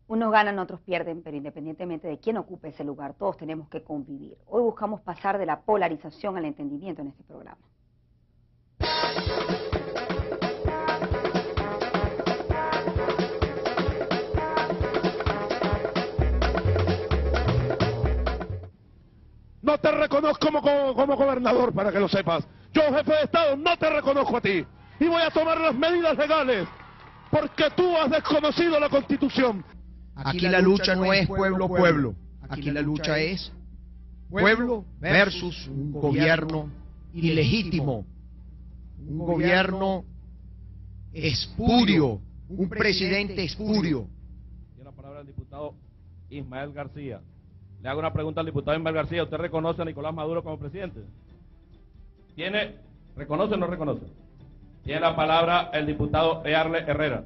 Unos ganan, otros pierden, pero independientemente de quién ocupe ese lugar, todos tenemos que convivir. Hoy buscamos pasar de la polarización al entendimiento en este programa. No te reconozco como gobernador, para que lo sepas. Yo, jefe de Estado, no te reconozco a ti. Y voy a tomar las medidas legales, porque tú has desconocido la Constitución. Aquí la lucha no es pueblo-pueblo. Aquí la lucha es pueblo versus un gobierno ilegítimo. Un gobierno espurio. Un presidente espurio. Tiene la palabra el diputado Ismael García. Le hago una pregunta al diputado Ismael García. ¿Usted reconoce a Nicolás Maduro como presidente? ¿Reconoce o no reconoce? Tiene la palabra el diputado Earle Herrera.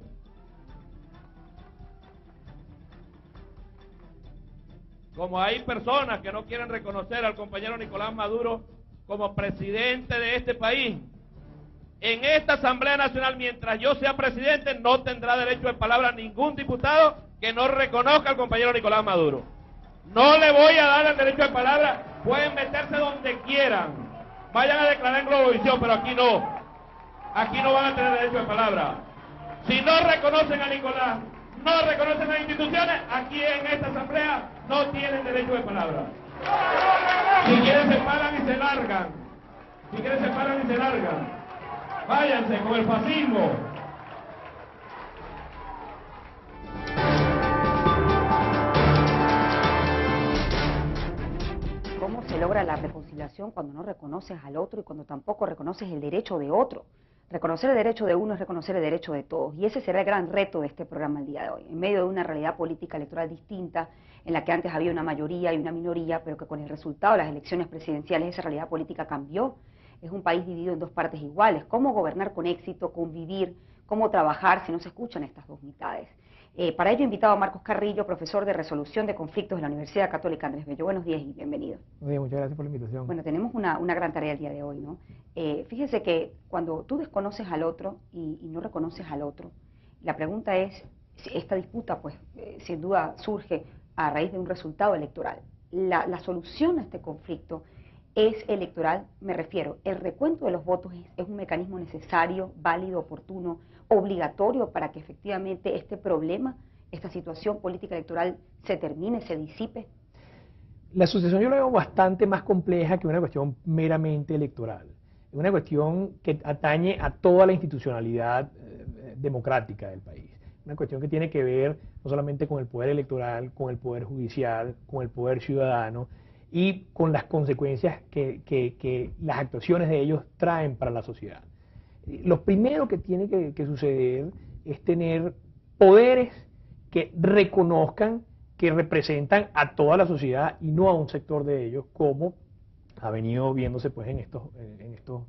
Como hay personas que no quieren reconocer al compañero Nicolás Maduro como presidente de este país, en esta Asamblea Nacional, mientras yo sea presidente, no tendrá derecho de palabra ningún diputado que no reconozca al compañero Nicolás Maduro. No le voy a dar el derecho de palabra, pueden meterse donde quieran, vayan a declarar en Globovisión, pero aquí no. Aquí no van a tener derecho de palabra. Si no reconocen a Nicolás, no reconocen las instituciones, aquí en esta Asamblea no tienen derecho de palabra. Si quieren se paran y se largan. Si quieren se paran y se largan. Váyanse con el fascismo. ¿Cómo se logra la reconciliación cuando no reconoces al otro y cuando tampoco reconoces el derecho de otro? Reconocer el derecho de uno es reconocer el derecho de todos, y ese será el gran reto de este programa el día de hoy, en medio de una realidad política electoral distinta, en la que antes había una mayoría y una minoría, pero que con el resultado de las elecciones presidenciales esa realidad política cambió. Es un país dividido en dos partes iguales. ¿Cómo gobernar con éxito, convivir, cómo trabajar si no se escuchan estas dos mitades? Para ello he invitado a Marcos Carrillo, profesor de Resolución de Conflictos de la Universidad Católica Andrés Bello. Buenos días y bienvenido. Buenos días, muchas gracias por la invitación. Bueno, tenemos una gran tarea el día de hoy, ¿no? Fíjese que cuando tú desconoces al otro y no reconoces al otro, la pregunta es, esta disputa pues sin duda surge a raíz de un resultado electoral. La solución a este conflicto es electoral, me refiero, el recuento de los votos es un mecanismo necesario, válido, oportuno, obligatorio para que efectivamente este problema, esta situación política electoral se termine, se disipe. La sucesión yo la veo bastante más compleja que una cuestión meramente electoral. Es una cuestión que atañe a toda la institucionalidad democrática del país. Una cuestión que tiene que ver no solamente con el poder electoral, con el poder judicial, con el poder ciudadano y con las consecuencias que las actuaciones de ellos traen para la sociedad. Lo primero que tiene que suceder es tener poderes que reconozcan que representan a toda la sociedad y no a un sector de ellos, como ha venido viéndose pues en estos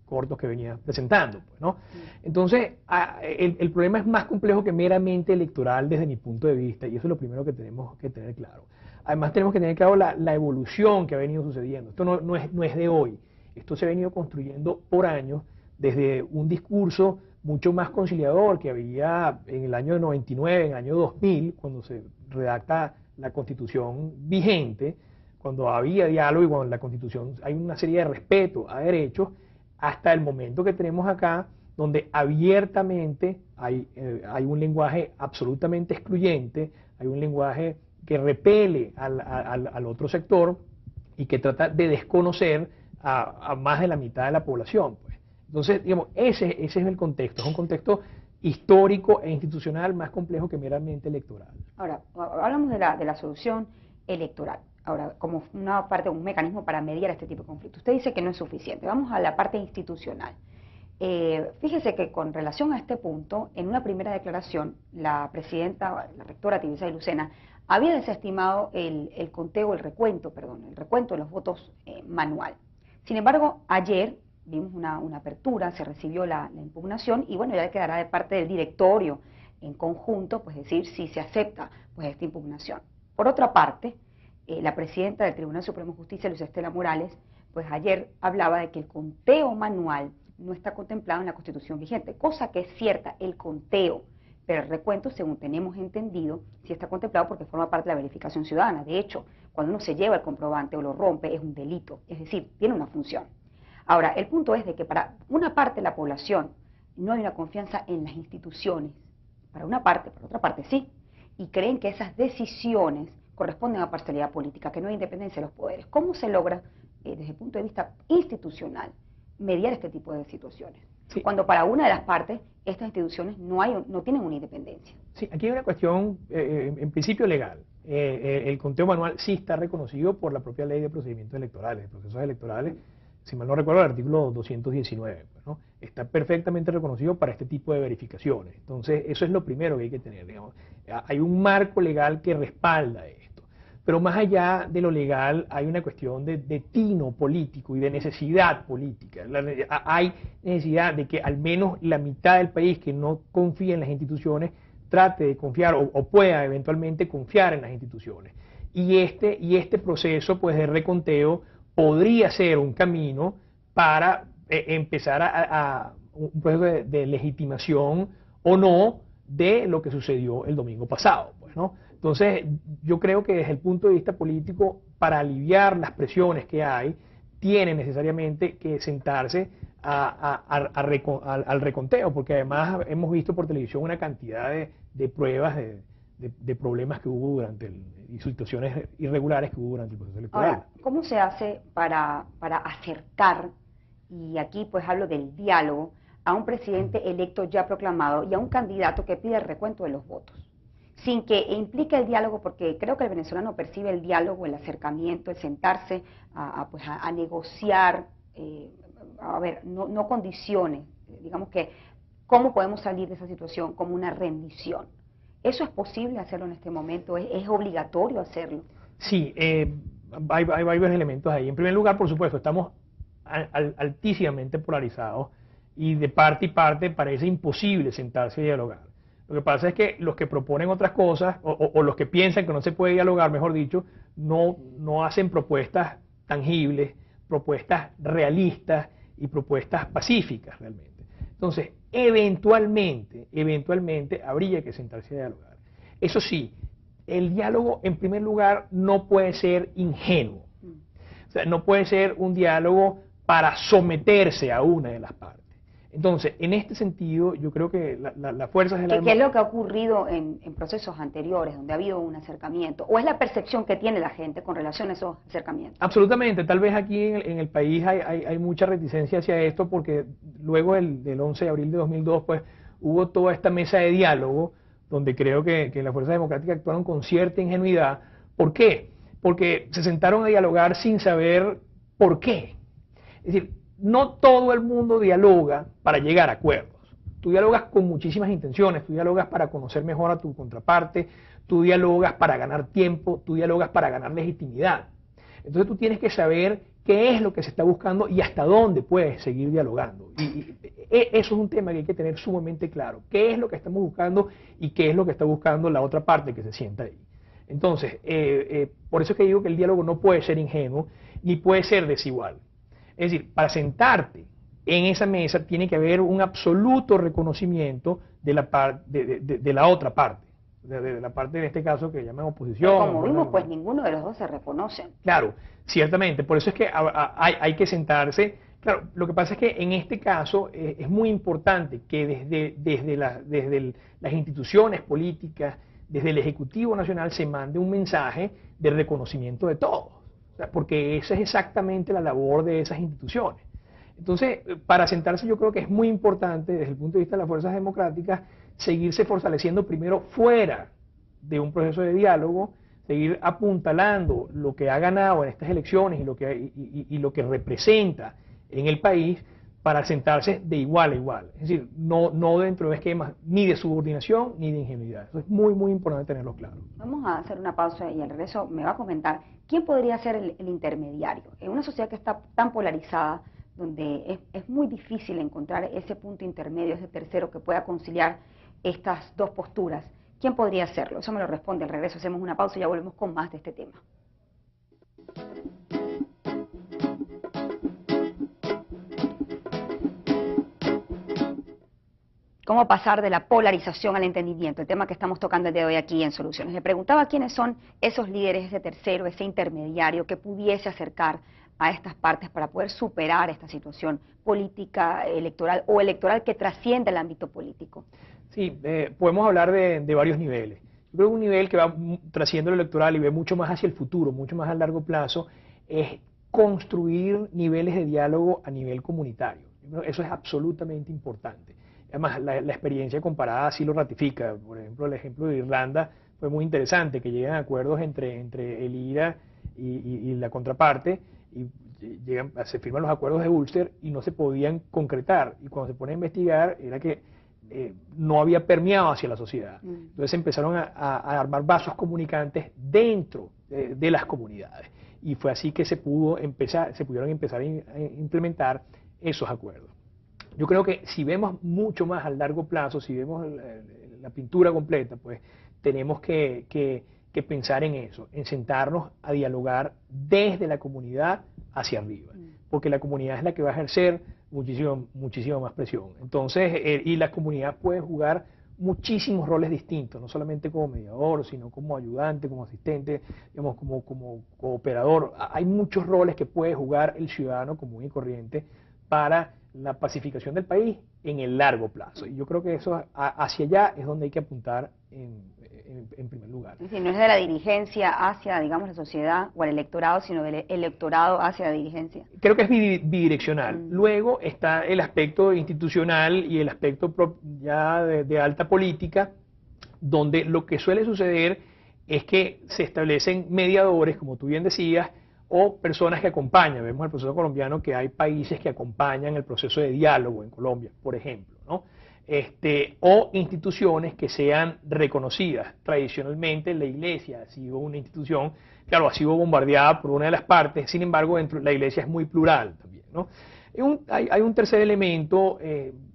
cortos que venía presentando, pues, ¿no? Entonces, el problema es más complejo que meramente electoral desde mi punto de vista, y eso es lo primero que tenemos que tener claro. Además tenemos que tener claro la evolución que ha venido sucediendo. Esto no es de hoy, esto se ha venido construyendo por años, desde un discurso mucho más conciliador que había en el año 99, en el año 2000, cuando se redacta la Constitución vigente, cuando había diálogo y cuando en la Constitución hay una serie de respeto a derechos, hasta el momento que tenemos acá, donde abiertamente hay un lenguaje absolutamente excluyente, hay un lenguaje que repele al otro sector y que trata de desconocer a más de la mitad de la población, pues. Entonces, digamos, ese es el contexto, es un contexto histórico e institucional más complejo que meramente electoral. Ahora, hablamos de la solución electoral, ahora, como una parte, un mecanismo para mediar este tipo de conflictos. Usted dice que no es suficiente. Vamos a la parte institucional. Fíjese que con relación a este punto, en una primera declaración, la presidenta, la rectora Tibisay de Lucena, había desestimado el recuento de los votos manual. Sin embargo, ayer vimos una apertura, se recibió la impugnación y bueno, ya quedará de parte del directorio en conjunto, pues decir si se acepta pues esta impugnación. Por otra parte, la presidenta del Tribunal Supremo de Justicia, Luz Estela Morales, pues ayer hablaba de que el conteo manual no está contemplado en la Constitución vigente, cosa que es cierta, el conteo, Pero el recuento, según tenemos entendido, sí está contemplado porque forma parte de la verificación ciudadana. De hecho, cuando uno se lleva el comprobante o lo rompe, es un delito, es decir, tiene una función. Ahora, el punto es de que para una parte de la población no hay una confianza en las instituciones. Para una parte, para otra parte sí. Y creen que esas decisiones corresponden a parcialidad política, que no hay independencia de los poderes. ¿Cómo se logra, desde el punto de vista institucional, mediar este tipo de situaciones? Sí. Cuando para una de las partes, estas instituciones no tienen una independencia. Sí, aquí hay una cuestión, en principio legal. El conteo manual sí está reconocido por la propia ley de procedimientos electorales, de procesos electorales. Si mal no recuerdo, el artículo 219, ¿no? Está perfectamente reconocido para este tipo de verificaciones. Entonces, eso es lo primero que hay que tener, digamos. Hay un marco legal que respalda esto. Pero más allá de lo legal, hay una cuestión de tino político y de necesidad política. Hay necesidad de que al menos la mitad del país que no confía en las instituciones trate de confiar o pueda eventualmente confiar en las instituciones. Y este proceso, pues, de reconteo podría ser un camino para empezar a un proceso de legitimación o no de lo que sucedió el domingo pasado, pues, ¿no? Entonces, yo creo que desde el punto de vista político, para aliviar las presiones que hay, tiene necesariamente que sentarse al reconteo, porque además hemos visto por televisión una cantidad de pruebas de problemas que hubo y situaciones irregulares que hubo durante el proceso electoral. Ahora, ¿cómo se hace para acercar, y aquí pues hablo del diálogo, a un presidente electo ya proclamado y a un candidato que pide el recuento de los votos? Sin que implique el diálogo, porque creo que el venezolano percibe el diálogo, el acercamiento, el sentarse a negociar, no condiciones, digamos que cómo podemos salir de esa situación como una rendición. ¿Eso es posible hacerlo en este momento? ¿Es obligatorio hacerlo? Sí, hay varios elementos ahí. En primer lugar, por supuesto, estamos altísimamente polarizados y de parte y parte parece imposible sentarse a dialogar. Lo que pasa es que los que proponen otras cosas, o los que piensan que no se puede dialogar, mejor dicho, no hacen propuestas tangibles, propuestas realistas y propuestas pacíficas realmente. Entonces, eventualmente habría que sentarse a dialogar. Eso sí, el diálogo, en primer lugar, no puede ser ingenuo. O sea, no puede ser un diálogo para someterse a una de las partes. Entonces, en este sentido, yo creo que las fuerzas de la... ¿Qué es lo que ha ocurrido en procesos anteriores, donde ha habido un acercamiento? ¿O es la percepción que tiene la gente con relación a esos acercamientos? Absolutamente. Tal vez aquí en el país hay mucha reticencia hacia esto, porque luego del 11 de abril de 2002, pues, hubo toda esta mesa de diálogo, donde creo que las fuerzas democráticas actuaron con cierta ingenuidad. ¿Por qué? Porque se sentaron a dialogar sin saber por qué. Es decir, no todo el mundo dialoga para llegar a acuerdos. Tú dialogas con muchísimas intenciones, tú dialogas para conocer mejor a tu contraparte, tú dialogas para ganar tiempo, tú dialogas para ganar legitimidad. Entonces tú tienes que saber qué es lo que se está buscando y hasta dónde puedes seguir dialogando. Y eso es un tema que hay que tener sumamente claro. ¿Qué es lo que estamos buscando y qué es lo que está buscando la otra parte que se sienta ahí? Entonces, por eso es que digo que el diálogo no puede ser ingenuo ni puede ser desigual. Es decir, para sentarte en esa mesa tiene que haber un absoluto reconocimiento de la otra parte, de la parte en este caso que llaman oposición. Pero como vimos, pues ninguno de los dos se reconoce. Claro, ciertamente, por eso es que hay que sentarse. Claro, lo que pasa es que en este caso es muy importante que desde las instituciones políticas, desde el Ejecutivo Nacional se mande un mensaje de reconocimiento de todos. Porque esa es exactamente la labor de esas instituciones. Entonces, para sentarse yo creo que es muy importante desde el punto de vista de las fuerzas democráticas seguirse fortaleciendo primero fuera de un proceso de diálogo, seguir apuntalando lo que ha ganado en estas elecciones y lo que representa en el país para sentarse de igual a igual. Es decir, no dentro de esquemas ni de subordinación ni de ingenuidad. Eso es muy, muy importante tenerlo claro. Vamos a hacer una pausa y al regreso me va a comentar quién podría ser el intermediario. En una sociedad que está tan polarizada, donde es muy difícil encontrar ese punto intermedio, ese tercero que pueda conciliar estas dos posturas, ¿quién podría hacerlo? Eso me lo responde al regreso. Hacemos una pausa y ya volvemos con más de este tema. cómo pasar de la polarización al entendimiento, el tema que estamos tocando el día de hoy aquí en Soluciones. Le preguntaba quiénes son esos líderes, ese tercero, ese intermediario que pudiese acercar a estas partes para poder superar esta situación política, electoral o electoral que trasciende el ámbito político. Sí, podemos hablar de varios niveles. Yo creo que un nivel que va trasciende lo electoral y ve mucho más hacia el futuro, mucho más a largo plazo, es construir niveles de diálogo a nivel comunitario. Eso es absolutamente importante. Además, la experiencia comparada así lo ratifica. Por ejemplo, el ejemplo de Irlanda fue muy interesante, que llegan a acuerdos entre el IRA y la contraparte, y se firman los acuerdos de Ulster y no se podían concretar. Y cuando se pone a investigar, era que no había permeado hacia la sociedad. Entonces empezaron a armar vasos comunicantes dentro de las comunidades. Y fue así que se pudieron empezar a implementar esos acuerdos. Yo creo que si vemos mucho más a largo plazo, si vemos la pintura completa, pues tenemos que pensar en eso, en sentarnos a dialogar desde la comunidad hacia arriba, porque la comunidad es la que va a ejercer muchísima más presión. Entonces, y la comunidad puede jugar muchísimos roles distintos, no solamente como mediador, sino como ayudante, como asistente, digamos, como cooperador. Hay muchos roles que puede jugar el ciudadano común y corriente para la pacificación del país en el largo plazo. Y yo creo que eso hacia allá es donde hay que apuntar en primer lugar. Es decir, no es de la dirigencia hacia, digamos, la sociedad o el electorado, sino del electorado hacia la dirigencia. Creo que es bidireccional. Luego está el aspecto institucional y el aspecto ya de alta política, donde lo que suele suceder es que se establecen mediadores, como tú bien decías, o personas que acompañan. Vemos en el proceso colombiano que hay países que acompañan el proceso de diálogo en Colombia, por ejemplo, ¿no? O instituciones que sean reconocidas. Tradicionalmente la Iglesia ha sido una institución, claro, ha sido bombardeada por una de las partes, sin embargo, dentro de la Iglesia es muy plural también, ¿no? Hay un tercer elemento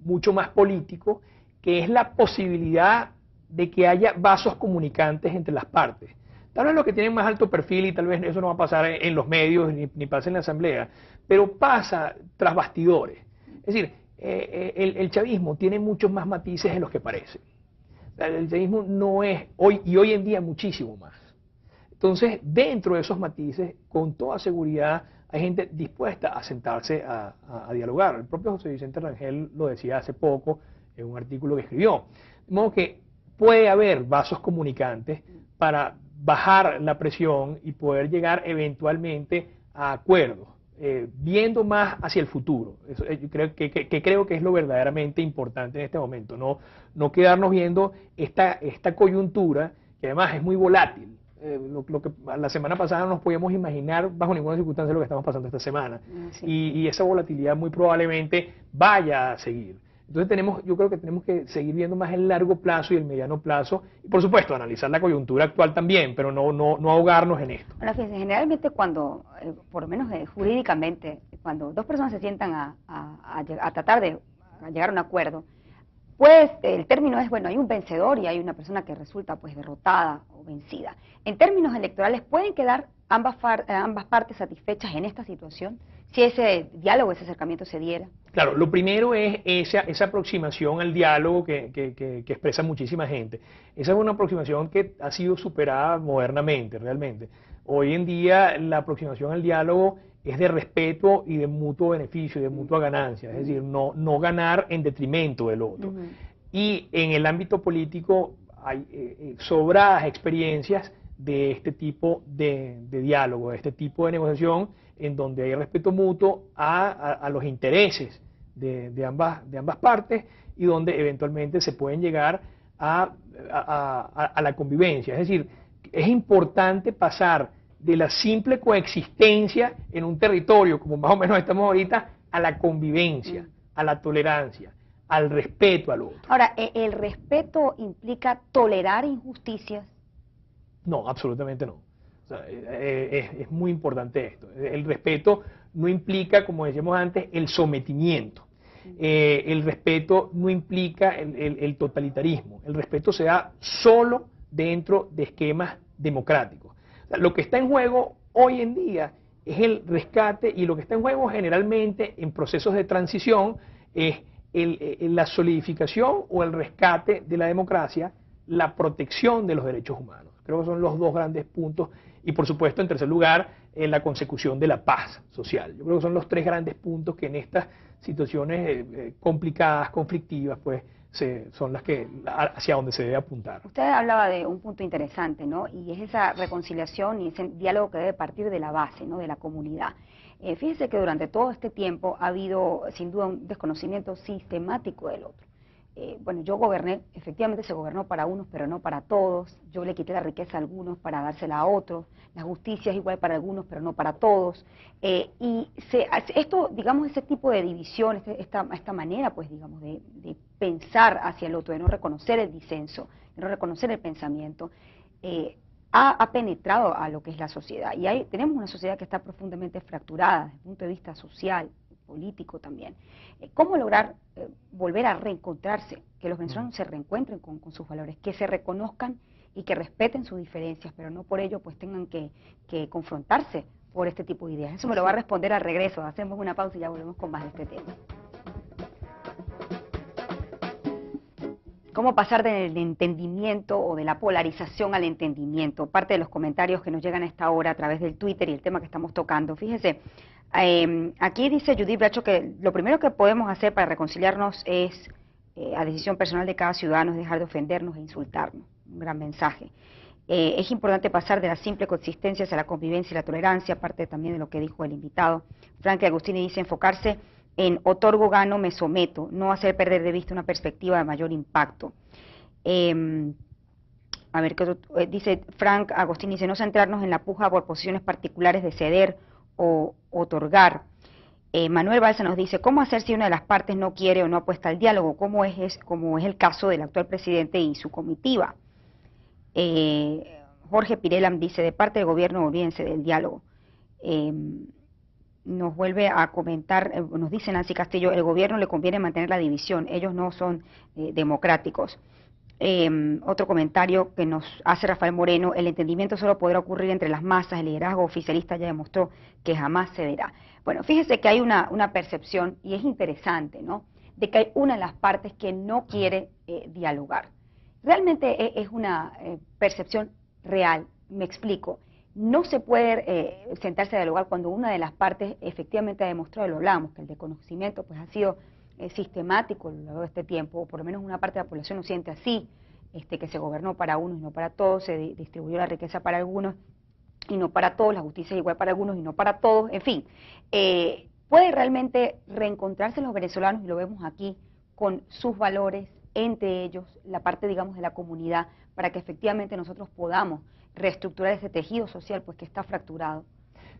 mucho más político, que es la posibilidad de que haya vasos comunicantes entre las partes. Tal vez los que tienen más alto perfil, y tal vez eso no va a pasar en los medios ni pasa en la asamblea, pero pasa tras bastidores. Es decir, el chavismo tiene muchos más matices de los que parece. El chavismo no es, hoy en día, muchísimo más. Entonces, dentro de esos matices, con toda seguridad, hay gente dispuesta a sentarse a dialogar. El propio José Vicente Rangel lo decía hace poco en un artículo que escribió. De modo que puede haber vasos comunicantes para bajar la presión y poder llegar eventualmente a acuerdos, viendo más hacia el futuro. Eso, yo creo que es lo verdaderamente importante en este momento, no quedarnos viendo esta coyuntura, que además es muy volátil. Lo que la semana pasada no nos podíamos imaginar bajo ninguna circunstancia lo que estamos pasando esta semana. Sí. Y esa volatilidad muy probablemente vaya a seguir. Entonces yo creo que tenemos que seguir viendo más el largo plazo y el mediano plazo, y por supuesto analizar la coyuntura actual también, pero no ahogarnos en esto. Bueno, fíjense, generalmente cuando, por lo menos jurídicamente, cuando dos personas se sientan a tratar de llegar a un acuerdo, pues el término es, bueno, hay un vencedor y hay una persona que resulta pues derrotada o vencida. En términos electorales, ¿pueden quedar ambas partes satisfechas en esta situación? Si ese diálogo, ese acercamiento se diera. Claro, lo primero es esa aproximación al diálogo que expresa muchísima gente. Esa es una aproximación que ha sido superada modernamente, realmente. Hoy en día la aproximación al diálogo es de respeto y de mutuo beneficio, de mutua ganancia, es decir, no ganar en detrimento del otro. Y en el ámbito político hay sobradas experiencias de este tipo de diálogo, de este tipo de negociación, en donde hay respeto mutuo a los intereses de ambas partes y donde eventualmente se pueden llegar a la convivencia. Es decir, es importante pasar de la simple coexistencia en un territorio, como más o menos estamos ahorita, a la convivencia, a la tolerancia, al respeto al otro. Ahora, ¿el respeto implica tolerar injusticias? No, absolutamente no. O sea, es muy importante esto. El respeto no implica, como decíamos antes, el sometimiento. El respeto no implica el totalitarismo. El respeto se da solo dentro de esquemas democráticos. O sea, lo que está en juego hoy en día es el rescate, y lo que está en juego generalmente en procesos de transición es la solidificación o el rescate de la democracia, la protección de los derechos humanos. Creo que son los dos grandes puntos y por supuesto en tercer lugar la consecución de la paz social. Yo creo que son los tres grandes puntos que en estas situaciones complicadas, conflictivas, pues son las que hacia donde se debe apuntar. Usted hablaba de un punto interesante, ¿no? Y es esa reconciliación y ese diálogo que debe partir de la base, ¿no? De la comunidad. Fíjese que durante todo este tiempo ha habido sin duda un desconocimiento sistemático del otro. Bueno, yo goberné, efectivamente se gobernó para unos, pero no para todos. Yo le quité la riqueza a algunos para dársela a otros. La justicia es igual para algunos, pero no para todos. Esto, digamos, ese tipo de división, esta manera, pues, digamos, de pensar hacia el otro, de no reconocer el disenso, de no reconocer el pensamiento, ha penetrado a lo que es la sociedad. Y tenemos una sociedad que está profundamente fracturada desde el punto de vista social, político también. ¿Cómo lograr volver a reencontrarse, que los venezolanos se reencuentren con sus valores, que se reconozcan y que respeten sus diferencias, pero no por ello pues tengan que confrontarse por este tipo de ideas? Eso me lo va a responder al regreso. Hacemos una pausa y ya volvemos con más de este tema. ¿Cómo pasar del entendimiento o de la polarización al entendimiento? Parte de los comentarios que nos llegan a esta hora a través del Twitter y el tema que estamos tocando. Fíjese, aquí dice Judith Bracho que lo primero que podemos hacer para reconciliarnos es, a decisión personal de cada ciudadano, es dejar de ofendernos e insultarnos. Un gran mensaje. Es importante pasar de la simple coexistencia hacia la convivencia y la tolerancia, parte también de lo que dijo el invitado. Frank Agustini dice enfocarse en otorgo, gano, me someto, no hacer perder de vista una perspectiva de mayor impacto. A ver, ¿qué otro? Dice Frank Agostini, dice no centrarnos en la puja por posiciones particulares de ceder o otorgar. Manuel Balsa nos dice, ¿cómo hacer si una de las partes no quiere o no apuesta al diálogo? Como es el caso del actual presidente y su comitiva. Jorge Pirelam dice, de parte del gobierno, olvídense del diálogo. Nos vuelve a comentar, nos dice Nancy Castillo, el gobierno le conviene mantener la división, ellos no son democráticos. Otro comentario que nos hace Rafael Moreno, el entendimiento solo podrá ocurrir entre las masas, el liderazgo oficialista ya demostró que jamás cederá. Bueno, fíjese que hay una percepción, y es interesante, ¿no?, de que hay una de las partes que no quiere dialogar. Realmente es una percepción real, me explico. No se puede sentarse a dialogar cuando una de las partes efectivamente ha demostrado, lo hablamos, que el desconocimiento pues ha sido sistemático a lo largo de este tiempo, o por lo menos una parte de la población lo siente así, que se gobernó para unos y no para todos, se distribuyó la riqueza para algunos y no para todos, la justicia es igual para algunos y no para todos, en fin. Puede realmente reencontrarse los venezolanos, y lo vemos aquí, con sus valores, entre ellos, la parte, digamos, de la comunidad, para que efectivamente nosotros podamos reestructurar ese tejido social pues que está fracturado.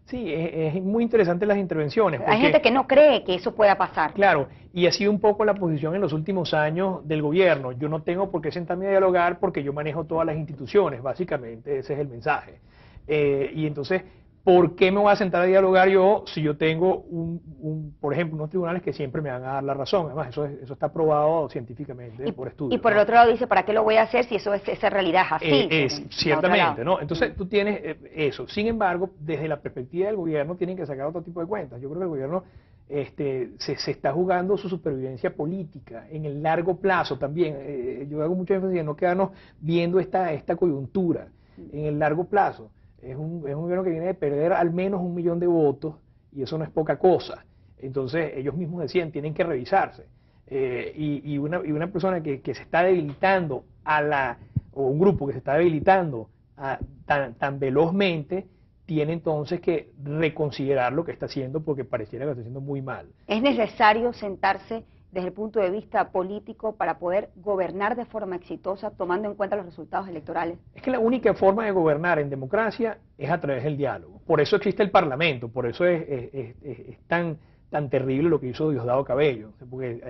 Sí, es muy interesante las intervenciones. Hay gente que no cree que eso pueda pasar. Claro, y ha sido un poco la posición en los últimos años del gobierno. Yo no tengo por qué sentarme a dialogar porque yo manejo todas las instituciones, básicamente, ese es el mensaje. Y entonces, ¿por qué me voy a sentar a dialogar yo si yo tengo, por ejemplo, unos tribunales que siempre me van a dar la razón? Además, eso está probado científicamente por estudios. Y por el otro lado dice, ¿para qué lo voy a hacer si esa realidad es así? Ciertamente, ¿no? Entonces, tú tienes eso. Sin embargo, desde la perspectiva del gobierno, tienen que sacar otro tipo de cuentas. Yo creo que el gobierno se está jugando su supervivencia política en el largo plazo también. Yo hago mucho énfasis en no quedarnos viendo esta coyuntura en el largo plazo. Es un gobierno que viene de perder al menos 1 millón de votos, y eso no es poca cosa. Entonces, ellos mismos decían, tienen que revisarse. Y una persona que se está debilitando o un grupo que se está debilitando tan velozmente, tiene entonces que reconsiderar lo que está haciendo, porque pareciera que lo está haciendo muy mal. Es necesario sentarse desde el punto de vista político para poder gobernar de forma exitosa, tomando en cuenta los resultados electorales. Es que la única forma de gobernar en democracia es a través del diálogo. Por eso existe el Parlamento, por eso es tan terrible lo que hizo Diosdado Cabello, porque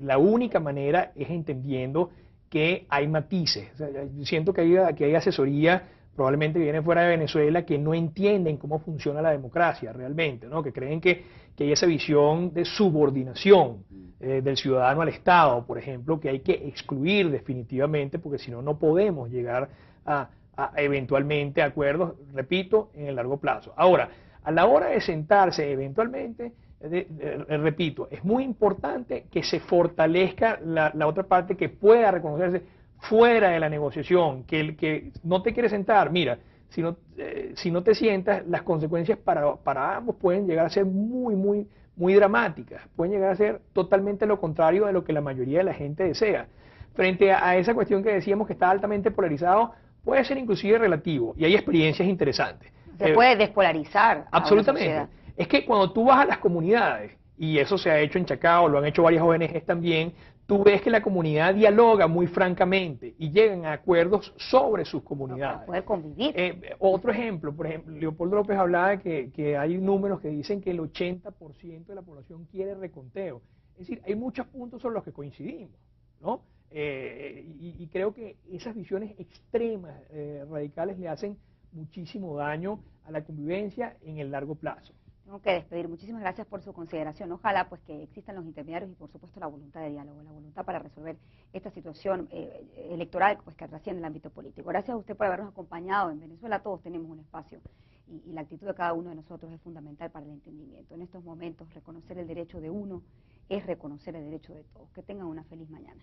la única manera es entendiendo que hay matices. O sea, yo siento que hay asesoría probablemente que viene fuera de Venezuela, que no entienden cómo funciona la democracia realmente, ¿no? Que creen que hay esa visión de subordinación del ciudadano al Estado, por ejemplo, que hay que excluir definitivamente, porque si no, no podemos llegar a eventualmente acuerdos, repito, en el largo plazo. Ahora, a la hora de sentarse eventualmente, repito, es muy importante que se fortalezca la otra parte, que pueda reconocerse fuera de la negociación, que el que no te quiere sentar, mira, si no te sientas, las consecuencias para ambos pueden llegar a ser muy dramáticas, pueden llegar a ser totalmente lo contrario de lo que la mayoría de la gente desea. Frente a esa cuestión que decíamos que está altamente polarizado, puede ser inclusive relativo, y hay experiencias interesantes. Se puede despolarizar. Absolutamente. Es que cuando tú vas a las comunidades, y eso se ha hecho en Chacao, lo han hecho varias ONGs también, tú ves que la comunidad dialoga muy francamente y llegan a acuerdos sobre sus comunidades. Para poder convivir. Otro ejemplo, por ejemplo, Leopoldo López hablaba de que hay números que dicen que el 80% de la población quiere reconteo. Es decir, hay muchos puntos sobre los que coincidimos, ¿no? Y creo que esas visiones extremas, radicales, le hacen muchísimo daño a la convivencia en el largo plazo. Tengo que despedir. Muchísimas gracias por su consideración. Ojalá pues que existan los intermediarios y por supuesto la voluntad de diálogo, la voluntad para resolver esta situación electoral pues que trasciende el ámbito político. Gracias a usted por habernos acompañado. En Venezuela todos tenemos un espacio y la actitud de cada uno de nosotros es fundamental para el entendimiento. En estos momentos reconocer el derecho de uno es reconocer el derecho de todos. Que tengan una feliz mañana.